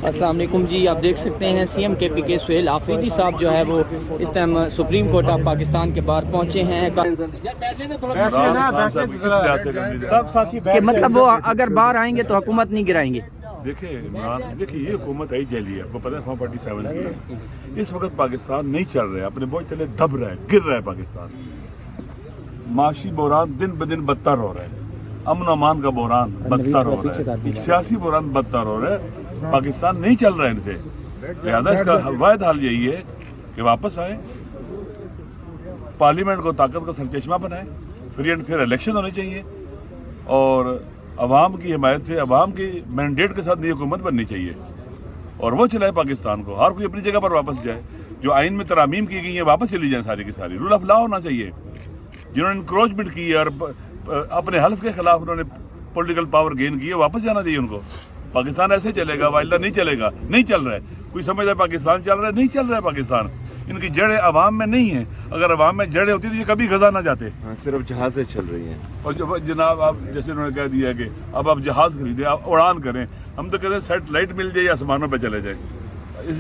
السلام علیکم جی، آپ دیکھ سکتے ہیں سی ایم کے پی کے سہیل آفریدی صاحب جو ہے وہ اس time supreme court of Pakistan کے باہر پہنچے ہیں کہ مطلب وہ اگر باہر آئیں گے تو حکومت نہیں گرائیں گے. دیکھیں یہ حکومت آئی جیلی ہے، آپ کو پتہ ہے 47 کی ہے. اس وقت پاکستان نہیں چل رہا ہے، اپنے بوجھ تلے دب رہا ہے، گر رہا ہے پاکستان. معاشی بحران دن بدن بدتر ہو رہا ہے، امن و امان کا بحران بدتر ہو رہا ہے، سیاسی بحران بدتر ہو رہا ہے. پاکستان نہیں چل رہا ہے ان سے، لہٰذا اس کا واحد حل یہی ہے کہ واپس آئیں، پارلیمنٹ کو طاقت کا سرچشمہ بنائیں، فری اینڈ فیئر الیکشن ہونے چاہیے، اور عوام کی حمایت سے، عوام کی مینڈیٹ کے ساتھ نئی حکومت بننی چاہیے، اور وہ چلائے پاکستان کو. ہر کوئی اپنی جگہ پر واپس جائے. جو آئین میں ترامیم کی گئی ہیں واپس چلی جائیں ساری کی ساری. رول آف لا ہونا چاہیے. جنہوں نے انکروچمنٹ کی ہے اور اپنے حلف کے خلاف انہوں نے پولیٹیکل پاور گین کی ہے، واپس جانا چاہیے ان کو. پاکستان ایسے چلے گا وائلڈا نہیں چلے گا، نہیں چل رہا ہے. کوئی سمجھتا ہے پاکستان چل رہا ہے، نہیں چل رہا ہے پاکستان. ان کی جڑیں عوام میں نہیں ہیں. اگر عوام میں جڑیں ہوتی تو یہ کبھی غزہ نہ جاتے. صرف جہازیں چل رہی ہیں. اور جناب آپ جیسے انہوں نے کہہ دیا کہ اب آپ جہاز خریدیں، آپ اڑان کریں. ہم تو کہتے ہیں سیٹلائٹ مل جائے یا آسمانوں پہ چلے جائیں.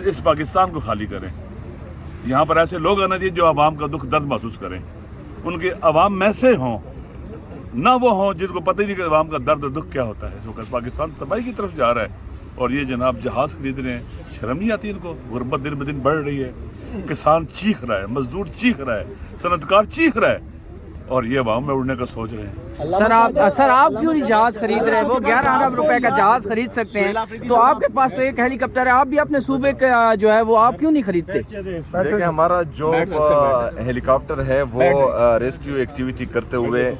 اس پاکستان کو خالی کریں. یہاں پر ایسے لوگ آنا چاہیے جو عوام کا دکھ درد محسوس کریں. ان کے عوام میں سے ہوں، نہ وہ ہوں جن کو پتہ ہی نہیں کہ عوام کا درد اور دکھ کیا ہوتا ہے. اس وقت پاکستان تباہی کی طرف جا رہا ہے، اور یہ جناب جہاز خرید رہے ہیں. شرم نہیں آتی ان کو؟ غربت دن بدن بڑھ رہی ہے، کسان چیخ رہا ہے، مزدور چیخ رہا ہے، صنعت کار چیخ رہا ہے، اور یہ عوام میں اڑنے کا سوچ رہے ہیں. سر آپ کیوں نہیں جہاز خرید رہے ہیں؟ وہ 11 ارب روپے کا جہاز خرید سکتے ہیں، تو آپ کے پاس تو ایک ہیلی کاپٹر ہے. آپ بھی اپنے صوبے کا جو ہے وہ آپ کیوں نہیں خریدتے؟ دیکھیں ہمارا جو ہیلی کاپٹر ہے وہ ریسکیو ایکٹیویٹی کرتے ہوئے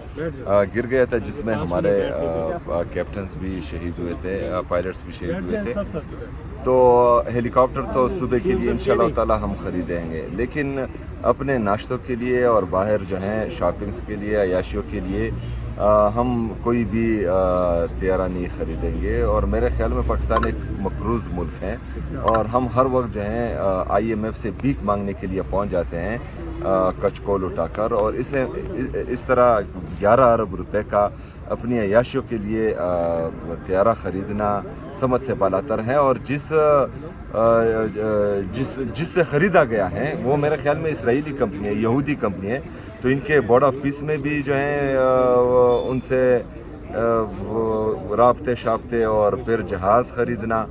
گر گیا تھا، جس میں ہمارے کیپٹنز بھی شہید ہوئے تھے، پائلٹس بھی شہید ہوئے تھے. تو ہیلی کاپٹر تو صوبے کے لیے انشاءاللہ تعالی ہم خریدیں گے، لیکن اپنے ناشتوں کے لیے اور باہر جو ہیں شاپنگز کے لیے، عیاشیوں کے لیے ہم کوئی بھی طیارہ نہیں خریدیں گے. اور میرے خیال میں پاکستان ایک مقروض ملک ہے، اور ہم ہر وقت جو ہیں IMF سے بھیک مانگنے کے لیے پہنچ جاتے ہیں کچ کول اٹھا کر. اور اس طرح 11 ارب روپے کا اپنی عیاشیوں کے لیے طیارہ خریدنا سمجھ سے بالاتر ہے. اور جس سے خریدا گیا ہے وہ میرے خیال میں اسرائیلی کمپنی ہے، یہودی کمپنی ہے. تو ان کے بورڈ آف پیس میں بھی جو ہیں ان سے رابطے شابطے اور پھر جہاز خریدنا.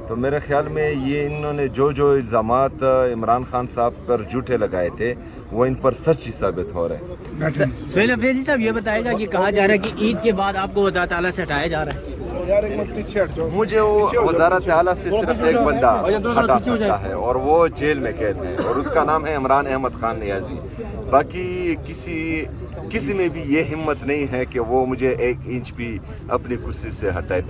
تو میرے خیال میں یہ انہوں نے جو الزامات عمران خان صاحب پر جھوٹے لگائے تھے وہ ان پر سچ ہی ثابت ہو رہے ہیں. سہیل آفریدی صاحب یہ بتایا جا کہ کہا جا رہا ہے کہ عید کے بعد آپ کو وزارت اعلیٰ سے ہٹایا جا رہا ہے. مجھے وہ وزارت اعلیٰ سے صرف ایک بندہ ہٹا سکتا ہے، اور وہ جیل میں قید ہے، اور اس کا نام ہے عمران احمد خان نیازی. باقی کسی میں بھی یہ ہمت نہیں ہے کہ وہ مجھے 1 انچ بھی اپنی کرسی سے ہٹائے.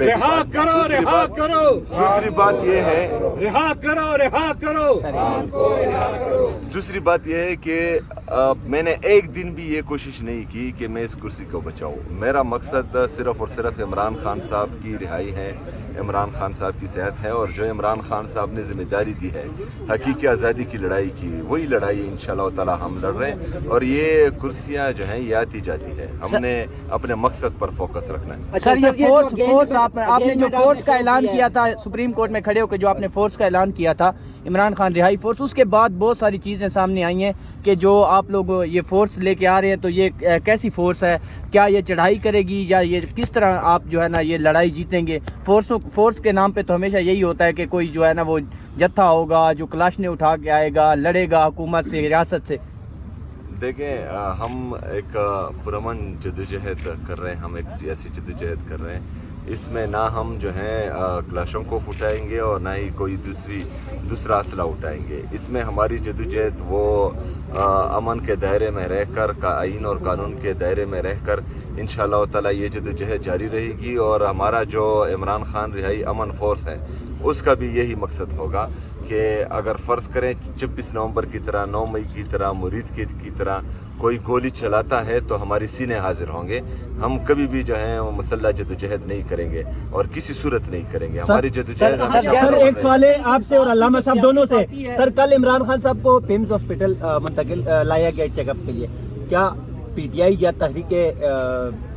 دوسری بات یہ ہے کہ میں نے ایک دن بھی یہ کوشش نہیں کی کہ میں اس کرسی کو بچاؤں. میرا مقصد صرف اور صرف عمران خان صاحب کی رہائی ہے، عمران خان صاحب کی صحت ہے، اور جو عمران خان صاحب نے ذمہ داری دی ہے حقیقی آزادی کی لڑائی کی، وہی لڑائی انشاءاللہ تعالی ہم لڑ رہے ہیں. اور یہ کرسیاں جو ہیں یہ آتی جاتی ہے، ہم نے اپنے مقصد پر فوکس رکھنا ہے. اچھا، یہ فورس آپ نے جو فورس کا اعلان کیا تھا سپریم کورٹ میں کھڑے ہو کے، جو آپ نے فورس کا اعلان کیا تھا عمران خان رہائی فورس، اس کے بعد بہت ساری چیزیں سامنے آئی ہیں کہ جو آپ لوگ یہ فورس لے کے آ رہے ہیں، تو یہ کیسی فورس ہے؟ کیا یہ چڑھائی کرے گی، یا یہ کس طرح آپ جو ہے نا یہ لڑائی جیتیں گے؟ فورس کے نام پہ تو ہمیشہ یہی ہوتا ہے کہ کوئی جو ہے نا وہ جتھا ہوگا جو کلاشنے اٹھا کے آئے گا، لڑے گا حکومت سے، ریاست سے. دیکھیں ہم ایک پرامن جدوجہد کر رہے ہیں، ہم ایک سیاسی جدوجہد کر رہے ہیں. اس میں نہ ہم جو ہیں کلاشوں کو اٹھائیں گے اور نہ ہی کوئی دوسرا اسلحہ اٹھائیں گے. اس میں ہماری جدوجہد وہ امن کے دائرے میں رہ کر، آئین اور قانون کے دائرے میں رہ کر انشاءاللہ تعالی یہ جدوجہد جاری رہے گی. اور ہمارا جو عمران خان رہائی امن فورس ہے اس کا بھی یہی مقصد ہوگا کہ اگر فرض کریں 26 نومبر کی طرح، 9 مئی کی طرح، مرید کی طرح کوئی گولی چلاتا ہے تو ہماری سینے حاضر ہوں گے. ہم کبھی بھی جو ہیں مسلح جدوجہد نہیں کریں گے اور کسی صورت نہیں کریں گے. ہماری جدوجہد. سر ایک سوال ہے آپ سے اور علامہ صاحب دونوں سے. سر کل عمران خان صاحب کو پیمز ہاسپٹل منتقل لایا گیا چیک اپ کے لیے، کیا PTI یا تحریک